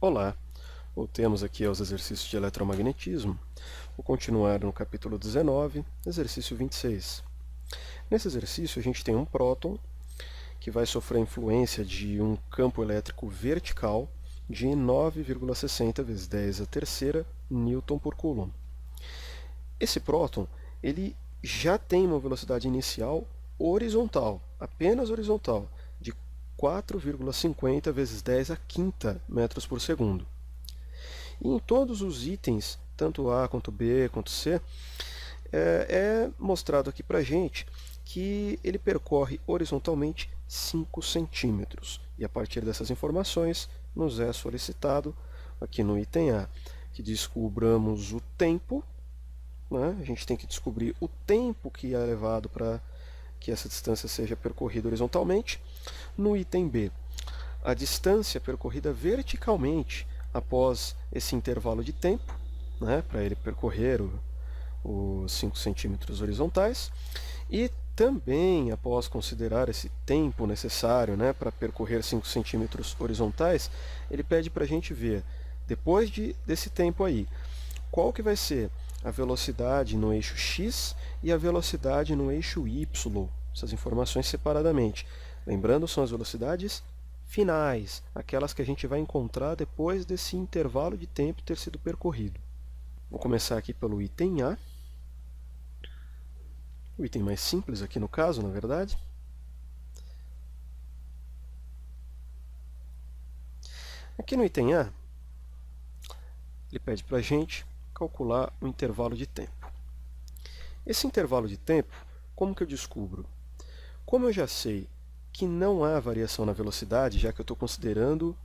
Olá, voltemos aqui aos exercícios de eletromagnetismo. Vou continuar no capítulo 19, exercício 26. Nesse exercício a gente tem um próton que vai sofrer a influência de um campo elétrico vertical de 9,60 vezes 10 a terceira newton por coulomb. Esse próton ele já tem uma velocidade inicial horizontal, apenas horizontal, de 4,50 vezes 10 a quinta metros por segundo. E em todos os itens, tanto A quanto B quanto C, é mostrado aqui para a gente que ele percorre horizontalmente 5 centímetros. E a partir dessas informações, nos é solicitado, aqui no item A, que descobramos o tempo, né? A gente tem que descobrir o tempo que é levado para que essa distância seja percorrida horizontalmente. No item B, a distância percorrida verticalmente após esse intervalo de tempo, né, para ele percorrer os 5 centímetros horizontais, e também, após considerar esse tempo necessário, né, para percorrer 5 centímetros horizontais, ele pede para a gente ver, depois desse tempo aí, qual que vai ser a velocidade no eixo x e a velocidade no eixo y, essas informações separadamente. Lembrando, são as velocidades finais, aquelas que a gente vai encontrar depois desse intervalo de tempo ter sido percorrido. Vou começar aqui pelo item A, o item mais simples aqui no caso, na verdade. Aqui no item A, ele pede para a gente calcular o intervalo de tempo. Esse intervalo de tempo, como que eu descubro? Como eu já sei que não há variação na velocidade, já que eu estou considerando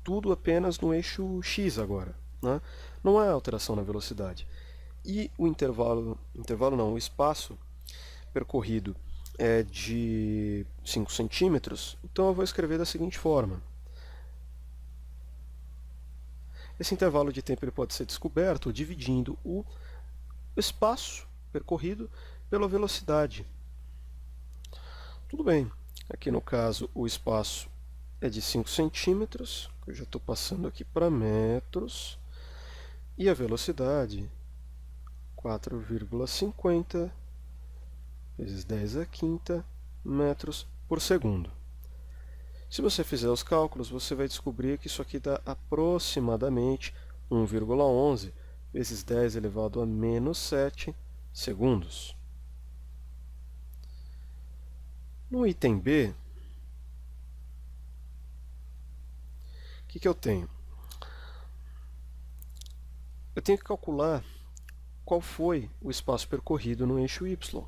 tudo apenas no eixo x agora, né? Não há alteração na velocidade. E o o espaço percorrido é de 5 centímetros, então eu vou escrever da seguinte forma. Esse intervalo de tempo ele pode ser descoberto dividindo o espaço percorrido pela velocidade. Tudo bem, aqui no caso o espaço é de 5 centímetros, eu já estou passando aqui para metros, e a velocidade 4,50 vezes 10 a quinta metros por segundo. Se você fizer os cálculos, você vai descobrir que isso aqui dá aproximadamente 1,11 vezes 10 elevado a menos 7 segundos. No item B, o que eu tenho? Eu tenho que calcular qual foi o espaço percorrido no eixo y.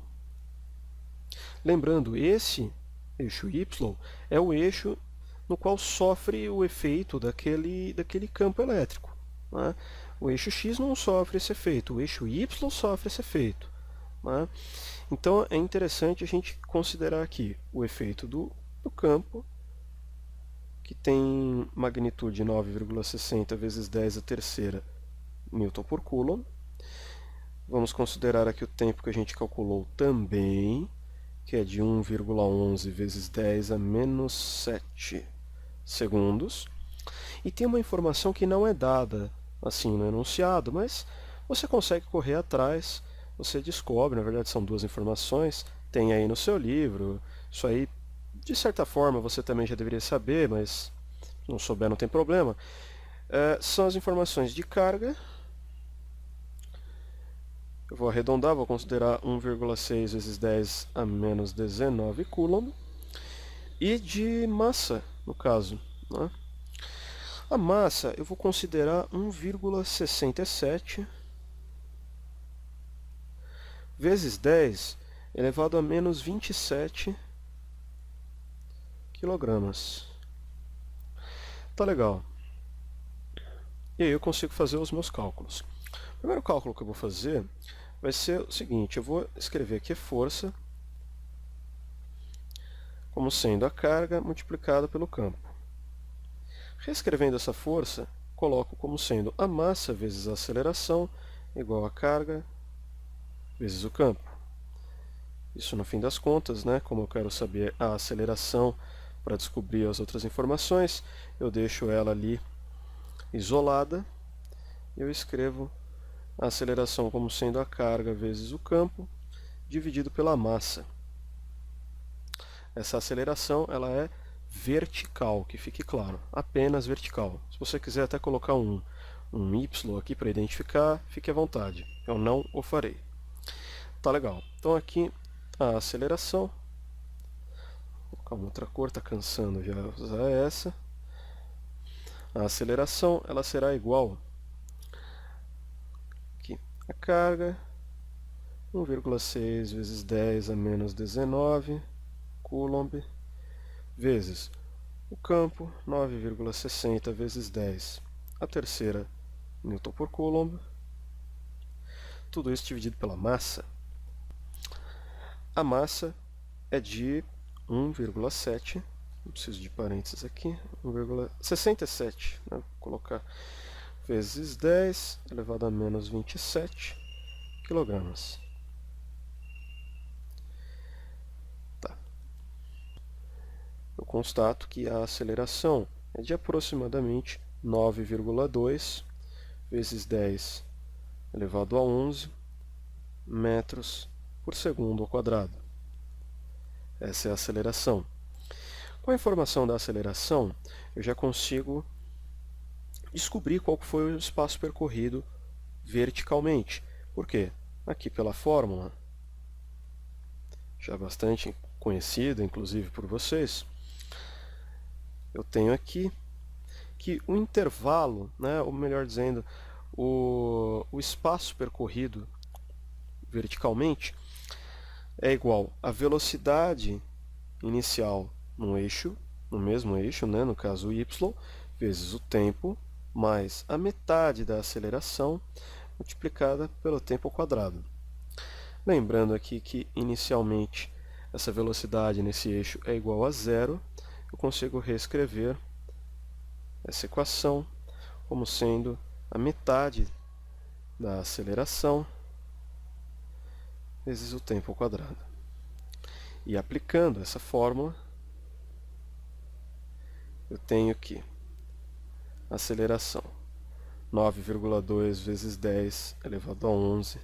Lembrando, esse eixo y é o eixo no qual sofre o efeito daquele campo elétrico, né? O eixo x não sofre esse efeito, o eixo y sofre esse efeito, né? Então é interessante a gente considerar aqui o efeito do campo, que tem magnitude 9,60 vezes 10 a terceira newton por coulomb. Vamos considerar aqui o tempo que a gente calculou também, que é de 1,11 vezes 10 a menos 7 segundos. E tem uma informação que não é dada assim no enunciado, mas você consegue correr atrás, você descobre, na verdade são duas informações, tem aí no seu livro, isso aí de certa forma você também já deveria saber, mas se não souber não tem problema. São as informações de carga. Eu vou arredondar, vou considerar 1,6 vezes 10 a menos 19 coulomb. E de massa, no caso, né? A massa eu vou considerar 1,67 vezes 10 elevado a menos 27 quilogramas. Tá legal. E aí eu consigo fazer os meus cálculos. O primeiro cálculo que eu vou fazer vai ser o seguinte, eu vou escrever aqui a força como sendo a carga multiplicada pelo campo. Reescrevendo essa força, coloco como sendo a massa vezes a aceleração igual a carga vezes o campo. Isso no fim das contas, né, como eu quero saber a aceleração para descobrir as outras informações, eu deixo ela ali isolada, eu escrevo a aceleração como sendo a carga vezes o campo, dividido pela massa. Essa aceleração ela é vertical, que fique claro, apenas vertical. Se você quiser até colocar um Y aqui para identificar, fique à vontade, eu não o farei. Tá legal, então aqui a aceleração, vou colocar uma outra cor, está cansando já usar essa. A aceleração ela será igual aqui, a carga 1,6 vezes 10 a menos 19 Coulomb vezes o campo 9,60 vezes 10 a terceira Newton por Coulomb, tudo isso dividido pela massa. A massa é de 1,7, não preciso de parênteses aqui, 1,67, né? Vou colocar vezes 10 elevado a menos 27 quilogramas. Tá. Eu constato que a aceleração é de aproximadamente 9,2 vezes 10 elevado a 11 metros por segundo ao quadrado. Essa é a aceleração. Com a informação da aceleração, eu já consigo descobrir qual foi o espaço percorrido verticalmente. Por quê? Aqui pela fórmula, já bastante conhecida, inclusive por vocês, eu tenho aqui que o intervalo, né, ou melhor dizendo, o espaço percorrido verticalmente é igual à velocidade inicial no mesmo eixo, né, no caso y, vezes o tempo, mais a metade da aceleração multiplicada pelo tempo ao quadrado. Lembrando aqui que inicialmente essa velocidade nesse eixo é igual a zero, eu consigo reescrever essa equação como sendo a metade da aceleração vezes o tempo ao quadrado. E aplicando essa fórmula, eu tenho que a aceleração 9,2 vezes 10 elevado a 11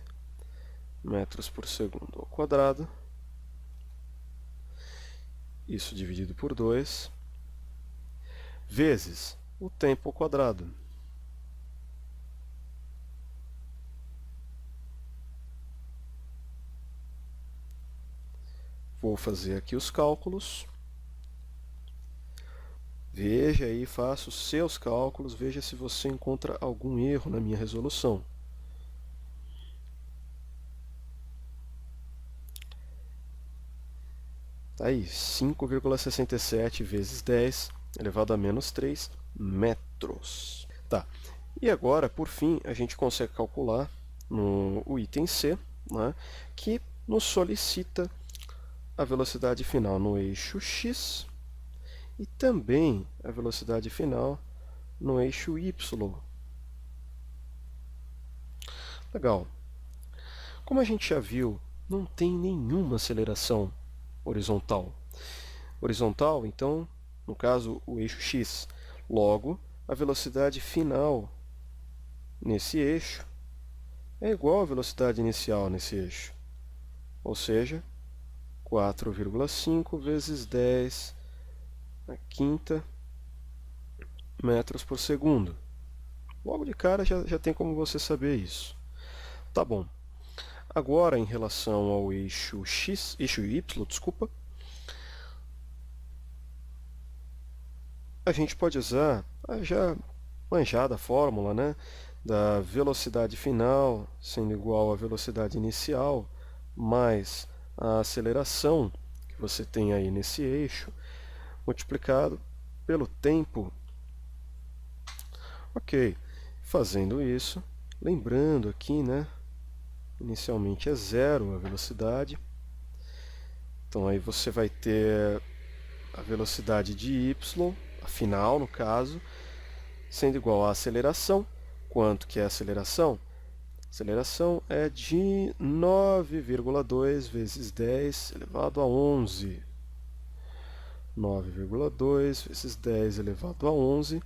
metros por segundo ao quadrado, isso dividido por 2, vezes o tempo ao quadrado. Vou fazer aqui os cálculos. Veja aí, faça os seus cálculos, veja se você encontra algum erro na minha resolução. Tá aí, 5,67 vezes 10 elevado a menos 3 metros. Tá. E agora, por fim, a gente consegue calcular no item C, né, que nos solicita a velocidade final no eixo x e também a velocidade final no eixo y. Legal. Como a gente já viu, não tem nenhuma aceleração horizontal. Horizontal, então, no caso, o eixo x. Logo, a velocidade final nesse eixo é igual à velocidade inicial nesse eixo. Ou seja, 4,5 vezes 10 a quinta metros por segundo. Logo de cara já tem como você saber isso. Tá bom. Agora, em relação ao eixo y, desculpa, a gente pode usar a já manjada fórmula, né, da velocidade final sendo igual à velocidade inicial mais a aceleração que você tem aí nesse eixo multiplicado pelo tempo. Ok, fazendo isso, lembrando aqui, né, inicialmente é zero a velocidade, então aí você vai ter a velocidade de y, a final no caso, sendo igual à aceleração. Quanto que é a aceleração? A aceleração é de 9,2 vezes 10 elevado a 11. 9,2 vezes 10 elevado a 11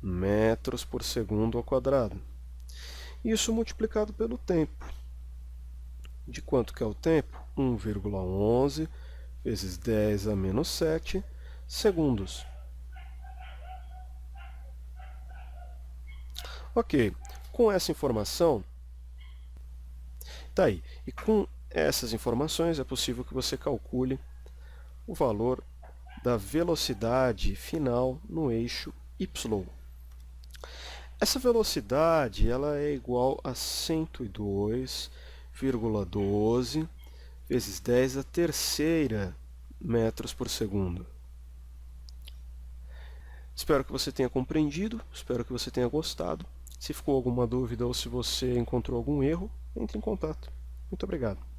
metros por segundo ao quadrado. Isso multiplicado pelo tempo. De quanto que é o tempo? 1,11 vezes 10 a menos 7 segundos. Ok, com essa informação, tá aí. E com essas informações é possível que você calcule o valor da velocidade final no eixo y. Essa velocidade ela é igual a 102,12 vezes 10 a terceira metros por segundo. Espero que você tenha compreendido, espero que você tenha gostado. Se ficou alguma dúvida ou se você encontrou algum erro, entre em contato. Muito obrigado.